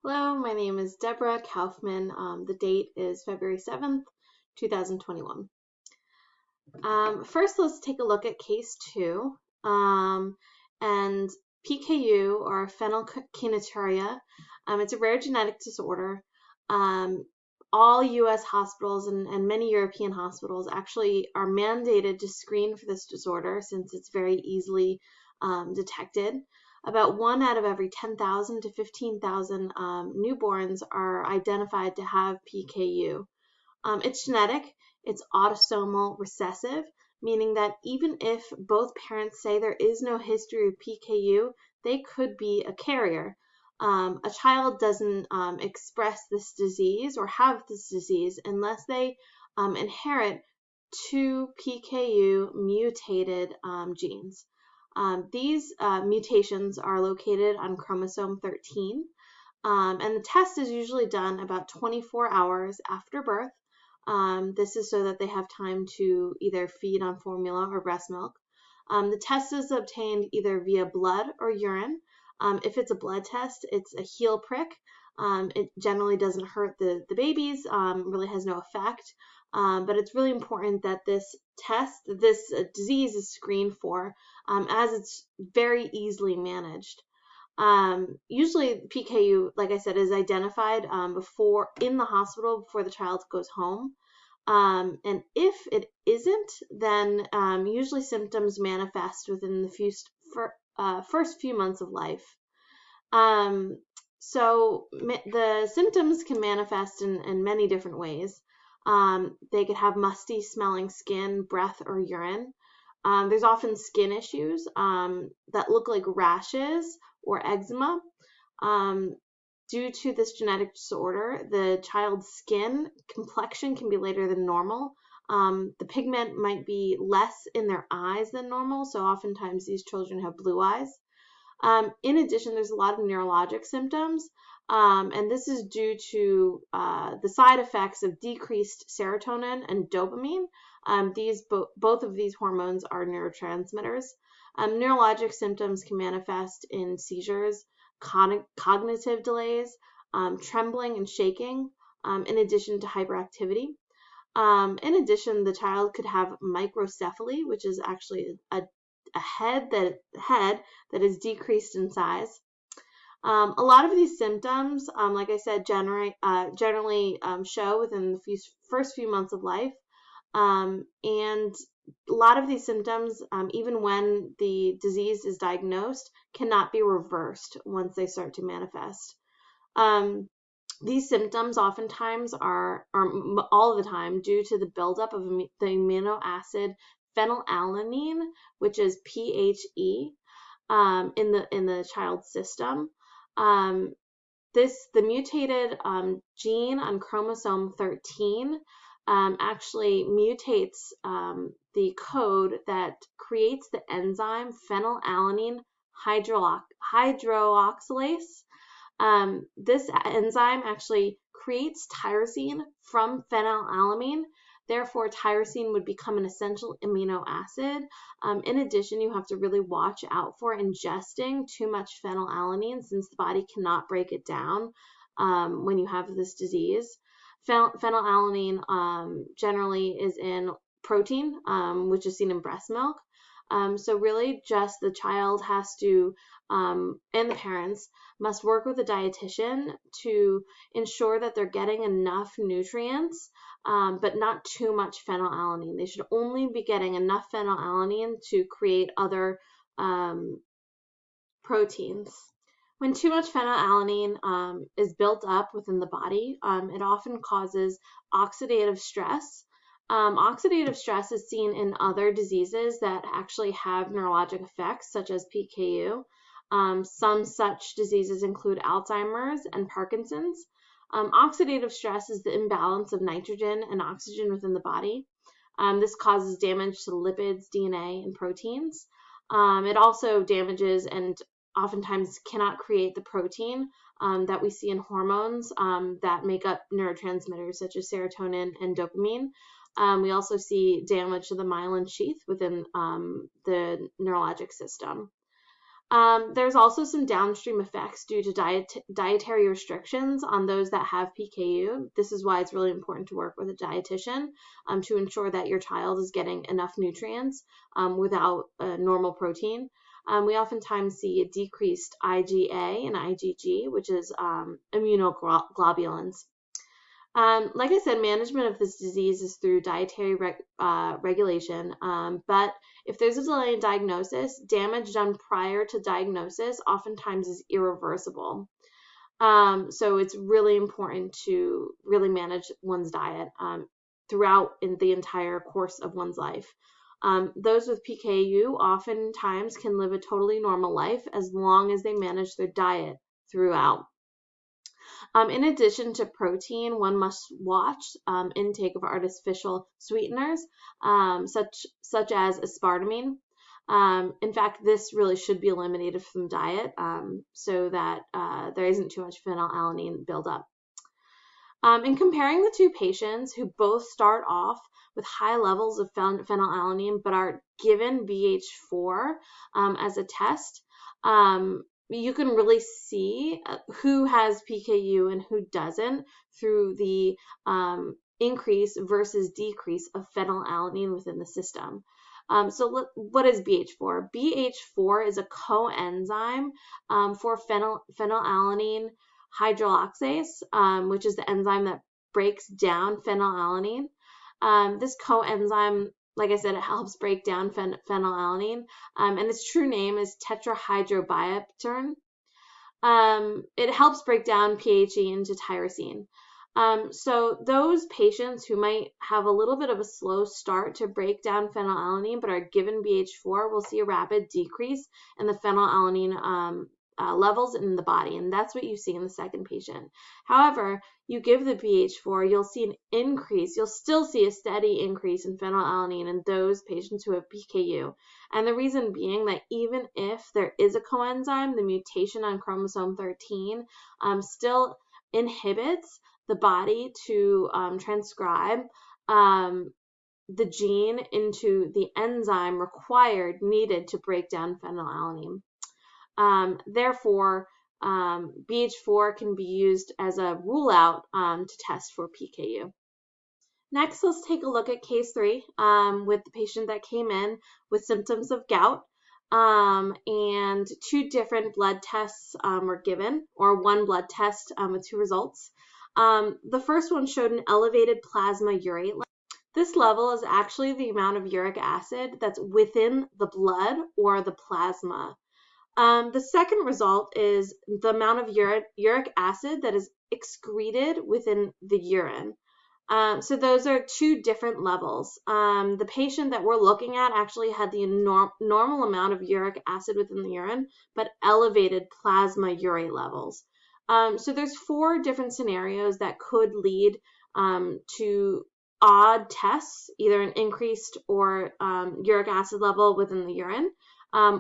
Hello, my name is Deborah Kaufman. The date is February 7th, 2021. First, let's take a look at case 2. And PKU, or phenylketonuria, it's a rare genetic disorder. All U.S. hospitals and many European hospitals actually are mandated to screen for this disorder since it's very easily detected. About 1 out of every 10,000 to 15,000 newborns are identified to have PKU. It's genetic, it's autosomal recessive, meaning that even if both parents say there is no history of PKU, they could be a carrier. A child doesn't express this disease or have this disease unless they inherit 2 PKU mutated genes. These mutations are located on chromosome 13, and the test is usually done about 24 hours after birth. This is so that they have time to either feed on formula or breast milk. The test is obtained either via blood or urine. If it's a blood test, it's a heel prick. It generally doesn't hurt the babies, really has no effect. But it's really important that this disease is screened for, as it's very easily managed. Usually PKU, like I said, is identified before in the hospital before the child goes home. And if it isn't, then usually symptoms manifest within the first few months of life. So the symptoms can manifest in many different ways. They could have musty smelling skin, breath, or urine. There's often skin issues that look like rashes or eczema. Due to this genetic disorder, the child's skin complexion can be lighter than normal. The pigment might be less in their eyes than normal, so oftentimes these children have blue eyes. In addition, there's a lot of neurologic symptoms, and this is due to the side effects of decreased serotonin and dopamine. Both of these hormones are neurotransmitters. Neurologic symptoms can manifest in seizures, cognitive delays, trembling and shaking, in addition to hyperactivity. In addition, the child could have microcephaly, which is actually a head that is decreased in size. A lot of these symptoms, like I said, generally show within the first few months of life. And a lot of these symptoms, even when the disease is diagnosed, cannot be reversed once they start to manifest. These symptoms oftentimes are all the time due to the buildup of the amino acid phenylalanine, which is PHE, in the child's system. The mutated gene on chromosome 13 actually mutates the code that creates the enzyme phenylalanine hydroxylase. This enzyme actually creates tyrosine from phenylalanine. Therefore, tyrosine would become an essential amino acid. In addition, you have to really watch out for ingesting too much phenylalanine since the body cannot break it down when you have this disease. Phenylalanine generally is in protein, which is seen in breast milk. So really just the child has to, and the parents must work with a dietitian to ensure that they're getting enough nutrients, but not too much phenylalanine. They should only be getting enough phenylalanine to create other proteins. When too much phenylalanine is built up within the body, it often causes oxidative stress. Oxidative stress is seen in other diseases that actually have neurologic effects, such as PKU. Some such diseases include Alzheimer's and Parkinson's. Oxidative stress is the imbalance of nitrogen and oxygen within the body. This causes damage to lipids, DNA, and proteins. It also damages and oftentimes cannot create the protein that we see in hormones that make up neurotransmitters such as serotonin and dopamine. We also see damage to the myelin sheath within the neurologic system. There's also some downstream effects due to dietary restrictions on those that have PKU. This is why it's really important to work with a dietitian to ensure that your child is getting enough nutrients without normal protein. We oftentimes see a decreased IgA and IgG, which is immunoglobulins. Like I said, management of this disease is through dietary regulation, but if there's a delay in diagnosis, damage done prior to diagnosis oftentimes is irreversible. So it's really important to really manage one's diet throughout in the entire course of one's life. Those with PKU oftentimes can live a totally normal life as long as they manage their diet throughout. In addition to protein, one must watch intake of artificial sweeteners, such as aspartame. In fact, this really should be eliminated from diet so that there isn't too much phenylalanine buildup. In comparing the two patients who both start off with high levels of phenylalanine but are given BH4 as a test, you can really see who has PKU and who doesn't through the increase versus decrease of phenylalanine within the system. So what is BH4? BH4 is a coenzyme for phenylalanine hydroxylase, which is the enzyme that breaks down phenylalanine. This coenzyme, like I said, it helps break down phenylalanine, and its true name is tetrahydrobiopterin. It helps break down PHE into tyrosine. So those patients who might have a little bit of a slow start to break down phenylalanine but are given BH4 will see a rapid decrease in the phenylalanine levels in the body, and that's what you see in the second patient. However, you give the BH4, you'll see an increase, you'll still see a steady increase in phenylalanine in those patients who have PKU. And the reason being that even if there is a coenzyme, the mutation on chromosome 13 still inhibits the body to transcribe the gene into the enzyme needed to break down phenylalanine. Therefore, BH4 can be used as a rule out to test for PKU. Next, let's take a look at case 3 with the patient that came in with symptoms of gout. And 2 different blood tests were given, or 1 blood test with 2 results. The first one showed an elevated plasma urate level. This level is actually the amount of uric acid that's within the blood or the plasma. The second result is the amount of uric acid that is excreted within the urine. So those are 2 different levels. The patient that we're looking at actually had the normal amount of uric acid within the urine, but elevated plasma urate levels. So there's 4 different scenarios that could lead to odd tests, either an increased or uric acid level within the urine,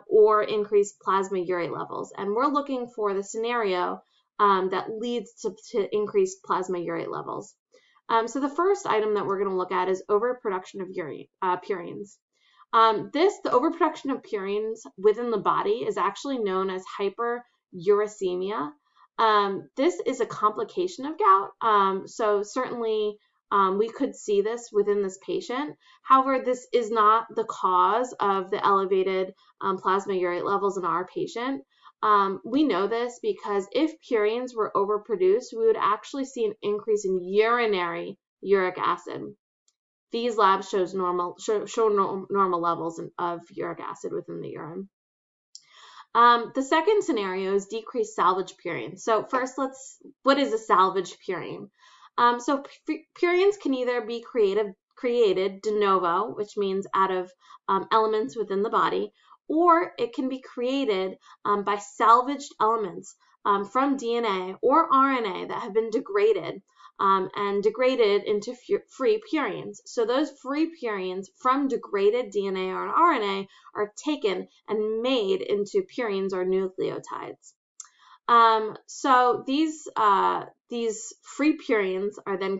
or increased plasma urate levels. And we're looking for the scenario that leads to increased plasma urate levels. So the first item that we're going to look at is overproduction of purines. The overproduction of purines within the body is actually known as hyperuricemia. This is a complication of gout, so certainly we could see this within this patient. However, this is not the cause of the elevated plasma urate levels in our patient. We know this because if purines were overproduced, we would actually see an increase in urinary uric acid. These labs show normal levels of uric acid within the urine. The second scenario is decreased salvage purine. So first, what is a salvage purine? So purines can either be created de novo, which means out of elements within the body, or it can be created by salvaged elements from DNA or RNA that have been degraded and degraded into free purines. So those free purines from degraded DNA or RNA are taken and made into purines or nucleotides. So these free purines are then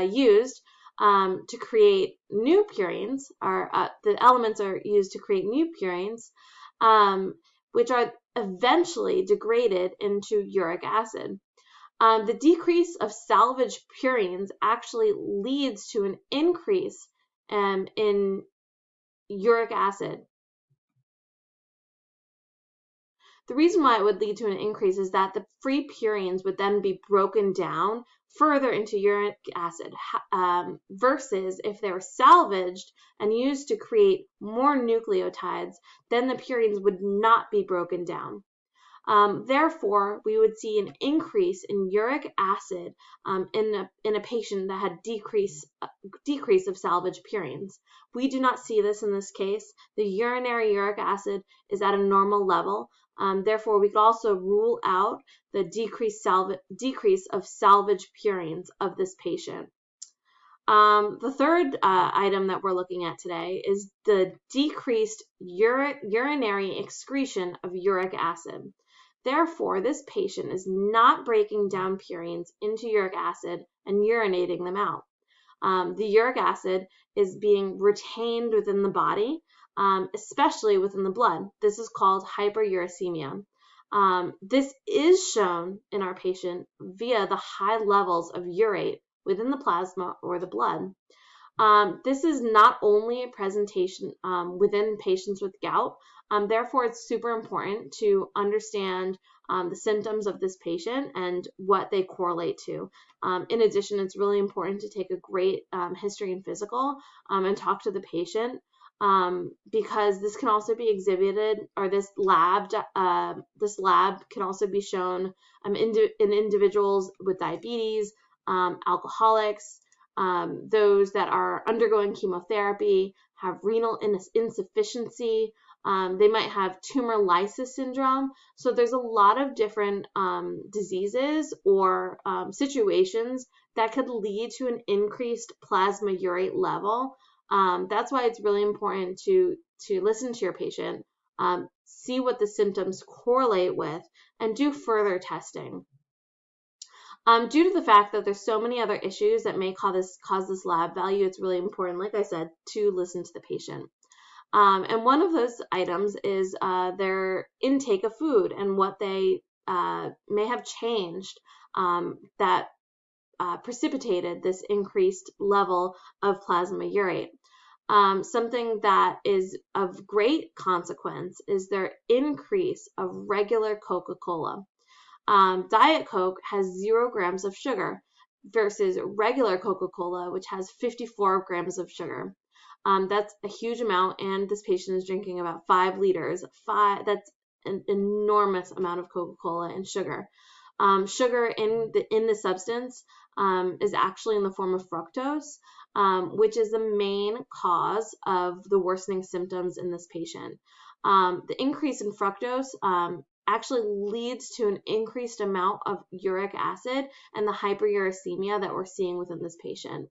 used to create new purines, or the elements are used to create new purines, which are eventually degraded into uric acid. The decrease of salvage purines actually leads to an increase in uric acid. The reason why it would lead to an increase is that the free purines would then be broken down further into uric acid, versus if they were salvaged and used to create more nucleotides, then the purines would not be broken down. Therefore, we would see an increase in uric acid in a patient that had decrease of salvage purines. We do not see this in this case. The urinary uric acid is at a normal level. Therefore, we could also rule out the decrease of salvage purines of this patient. The third item that we're looking at today is the decreased urinary excretion of uric acid. Therefore, this patient is not breaking down purines into uric acid and urinating them out. The uric acid is being retained within the body, especially within the blood. This is called hyperuricemia. This is shown in our patient via the high levels of urate within the plasma or the blood. This is not only a presentation within patients with gout. Therefore, it's super important to understand the symptoms of this patient and what they correlate to. In addition, it's really important to take a great history and physical and talk to the patient, because this can also be exhibited, or this lab can also be shown in individuals with diabetes, alcoholics, those that are undergoing chemotherapy, have renal insufficiency, they might have tumor lysis syndrome. So there's a lot of different diseases or situations that could lead to an increased plasma urate level. That's why it's really important to listen to your patient, see what the symptoms correlate with, and do further testing. Due to the fact that there's so many other issues that may cause this lab value, it's really important, like I said, to listen to the patient. And one of those items is their intake of food and what they may have changed that precipitated this increased level of plasma urate. Something that is of great consequence is their increase of regular Coca-Cola. Diet Coke has 0 grams of sugar versus regular Coca-Cola, which has 54 grams of sugar. That's a huge amount, and this patient is drinking about 5 liters. That's an enormous amount of Coca-Cola and sugar. Sugar in the substance is actually in the form of fructose, which is the main cause of the worsening symptoms in this patient. The increase in fructose actually leads to an increased amount of uric acid and the hyperuricemia that we're seeing within this patient.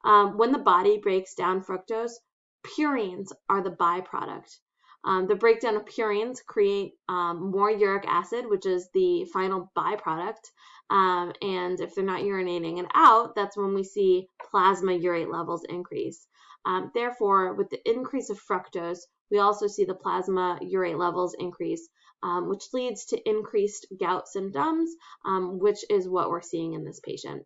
When the body breaks down fructose, purines are the byproduct. The breakdown of purines create more uric acid, which is the final byproduct. And if they're not urinating it out, that's when we see plasma urate levels increase. Therefore, with the increase of fructose, we also see the plasma urate levels increase, which leads to increased gout symptoms, which is what we're seeing in this patient.